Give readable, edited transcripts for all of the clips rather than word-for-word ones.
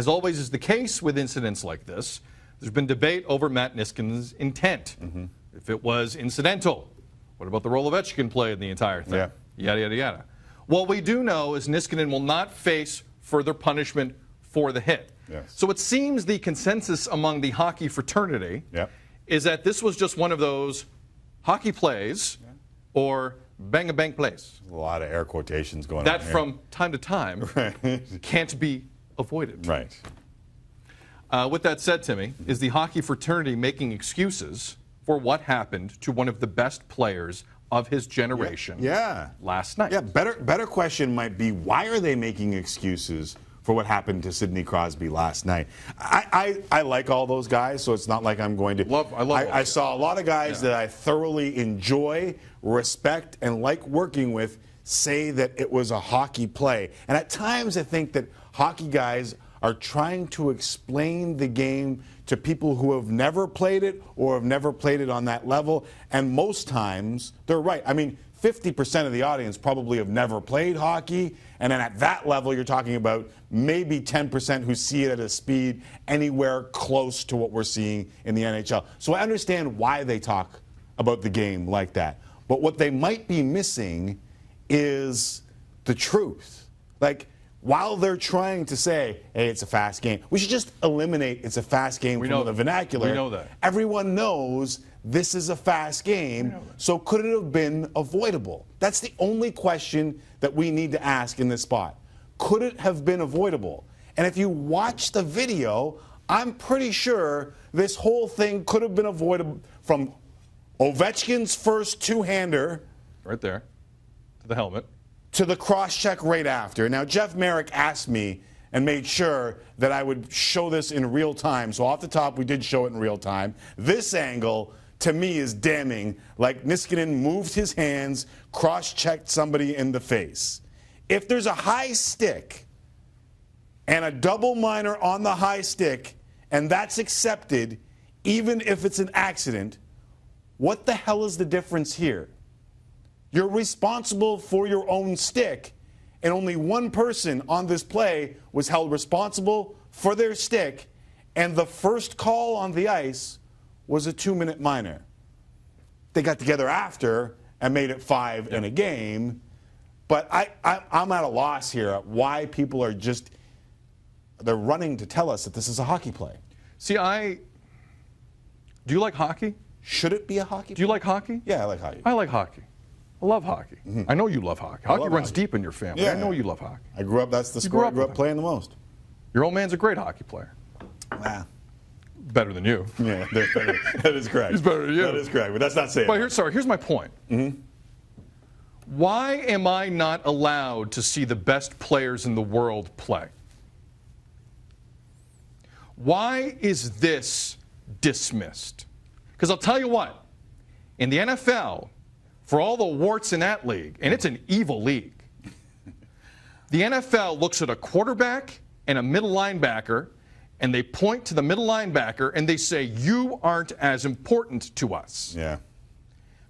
As always is the case with incidents like this, there's been debate over Matt Niskinen's intent. If it was incidental, what about the role Ovechkin played in the entire thing? Yada, yada, yada. What we do know is Niskanen will not face further punishment for the hit. So it seems the consensus among the hockey fraternity is that this was just one of those hockey plays or bang-a-bang plays. A lot of air quotations going on that here. from time to time can't be avoided. Right. With that said, Timmy, is the hockey fraternity making excuses for what happened to one of the best players of his generation last night? Yeah, better question might be, why are they making excuses for what happened to Sidney Crosby last night? I like all those guys, so it's not like I'm going to. I saw a lot of guys that I thoroughly enjoy, respect, and like working with say that it was a hockey play. And at times I think that hockey guys are trying to explain the game to people who have never played it or have never played it on that level. And most times they're right. I mean, 50% of the audience probably have never played hockey. And then at that level, you're talking about maybe 10% who see it at a speed anywhere close to what we're seeing in the NHL. So I understand why they talk about the game like that. But what they might be missing is the truth. Like, while they're trying to say, hey, it's a fast game, we should just eliminate it's a fast game from the vernacular. We know that. Everyone knows this is a fast game, so could it have been avoidable? That's the only question that we need to ask in this spot. Could it have been avoidable? And if you watch the video, I'm pretty sure this whole thing could have been avoidable from Ovechkin's first two-hander. Right there, to the helmet. To the cross-check right after. Now, Jeff Merrick asked me and made sure that I would show this in real time. So off the top, we did show it in real time. This angle, to me, is damning. Like Niskanen moved his hands, cross-checked somebody in the face. If there's a high stick and a double minor on the high stick, and that's accepted, even if it's an accident, what the hell is the difference here? You're responsible for your own stick, and only one person on this play was held responsible for their stick, and the first call on the ice was a 2-minute minor. They got together after and made it 5 in a game, but I'm at a loss here at why people are just, they're running to tell us that this is a hockey play. See, do you like hockey? Should it be a hockey play? Do you like hockey? Yeah, I like hockey. I like hockey. I love hockey. I know you love hockey. Hockey runs deep in your family. I know you love hockey. I grew up, that's the sport I grew up playing the most. Your old man's a great hockey player. Wow. Better than you. Yeah, that is correct. He's better than you. That is correct, but that's not saying But here's my point. Why am I not allowed to see the best players in the world play? Why is this dismissed? Because I'll tell you what, in the NFL, for all the warts in that league, and it's an evil league, the NFL looks at a quarterback and a middle linebacker, and they point to the middle linebacker and they say, you aren't as important to us. Yeah.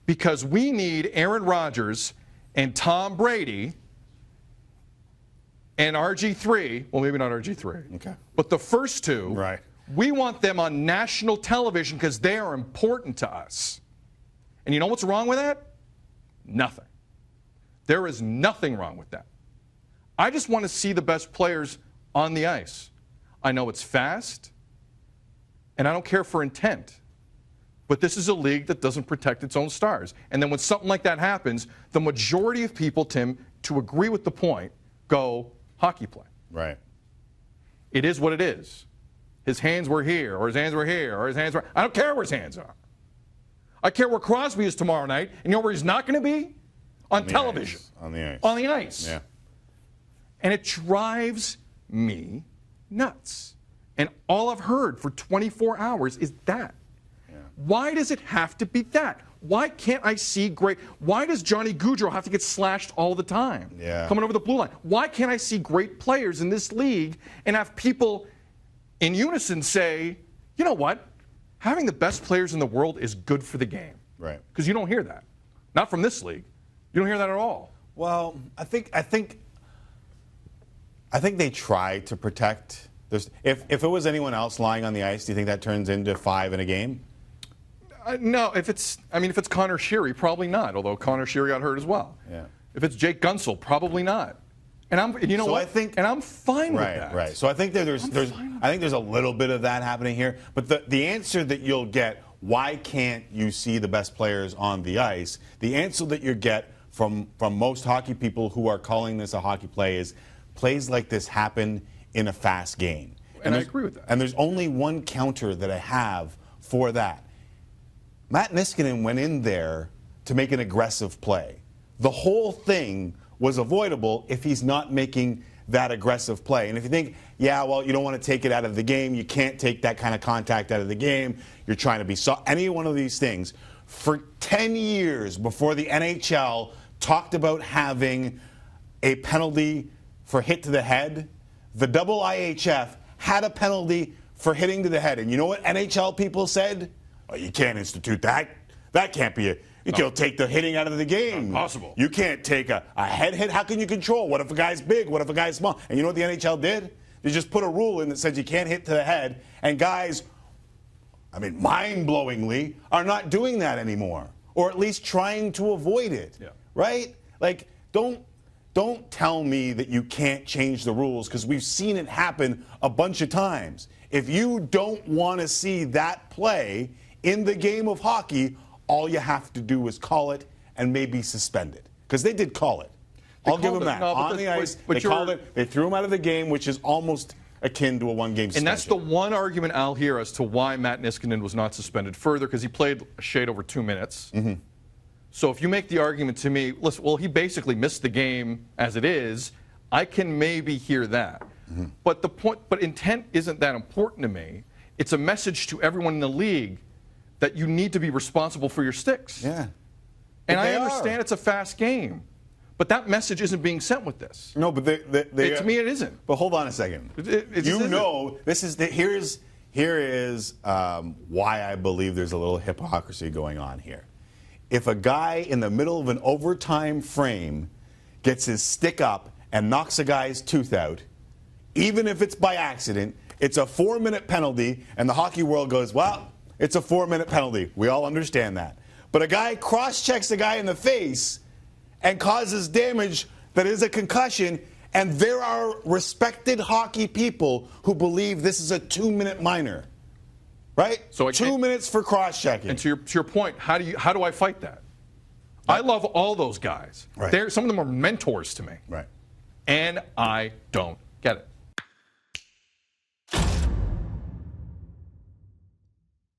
Because we need Aaron Rodgers and Tom Brady and RG3, well, maybe not RG3, okay, but the first two, right. We want them on national television because they are important to us. And you know what's wrong with that? Nothing. There is nothing wrong with that. I just want to see the best players on the ice. I know it's fast, and I don't care for intent. But this is a league that doesn't protect its own stars. And then when something like that happens, the majority of people, Tim, to agree with the point, go hockey play. Right. It is what it is. His hands were here, or his hands were here, or his hands were... I don't care where his hands are. I care where Crosby is tomorrow night. And you know where he's not going to be? On television. Ice. On the ice. On the ice. Yeah. And it drives me nuts. And all I've heard for 24 hours is that. Yeah. Why does it have to be that? Why can't I see great... Why does Johnny Gaudreau have to get slashed all the time? Yeah. Coming over the blue line. Why can't I see great players in this league and have people in unison say, you know what? Having the best players in the world is good for the game. Right. Because you don't hear that. Not from this league. You don't hear that at all. Well, I think they try to protect If it was anyone else lying on the ice, do you think that turns into 5 in a game? No, if it's Connor Sheary, probably not. Although Connor Sheary got hurt as well. Yeah. If it's Jake Gunsel, probably not. And I'm fine with that. Right. So I think there's a little bit of that happening here. But the answer that you'll get, why can't you see the best players on the ice? The answer that you get from most hockey people who are calling this a hockey play is plays like this happen in a fast game. And I agree with that. And there's only one counter that I have for that. Matt Niskanen went in there to make an aggressive play. The whole thing was avoidable if he's not making that aggressive play. And if you think, yeah, well, you don't want to take it out of the game, you can't take that kind of contact out of the game, you're trying to be any one of these things. For 10 years before the NHL talked about having a penalty for hit to the head, the IIHF had a penalty for hitting to the head. And you know what NHL people said? Oh, you can't institute that. That can't be it. You'll take the hitting out of the game. Impossible. You can't take a head hit. How can you control? What if a guy's big? What if a guy's small? And you know what the NHL did? They just put a rule in that says you can't hit to the head. And guys, mind-blowingly, are not doing that anymore. Or at least trying to avoid it. Yeah. Right? Like, don't tell me that you can't change the rules, because we've seen it happen a bunch of times. If you don't want to see that play in the game of hockey, all you have to do is call it and maybe suspend it. Because they did call it. I'll give them that. On the ice, they called it. They threw him out of the game, which is almost akin to a one-game suspension. And that's the one argument I'll hear as to why Matt Niskanen was not suspended further, because he played a shade over 2 minutes. Mm-hmm. So if you make the argument to me, listen, well, he basically missed the game as it is, I can maybe hear that. Mm-hmm. But intent isn't that important to me. It's a message to everyone in the league that you need to be responsible for your sticks. Yeah. And I understand it's a fast game, but that message isn't being sent with this. No, but to me, it isn't. But hold on a second. Here is why I believe there's a little hypocrisy going on here. If a guy in the middle of an overtime frame gets his stick up and knocks a guy's tooth out, even if it's by accident, it's a 4-minute penalty, and the hockey world goes, well, it's a 4-minute penalty. We all understand that. But a guy cross-checks a guy in the face and causes damage that is a concussion, and there are respected hockey people who believe this is a 2-minute minor. Right? So 2 minutes for cross-checking. And to your point, how do I fight that? I love all those guys. Right. Some of them are mentors to me. Right. And I don't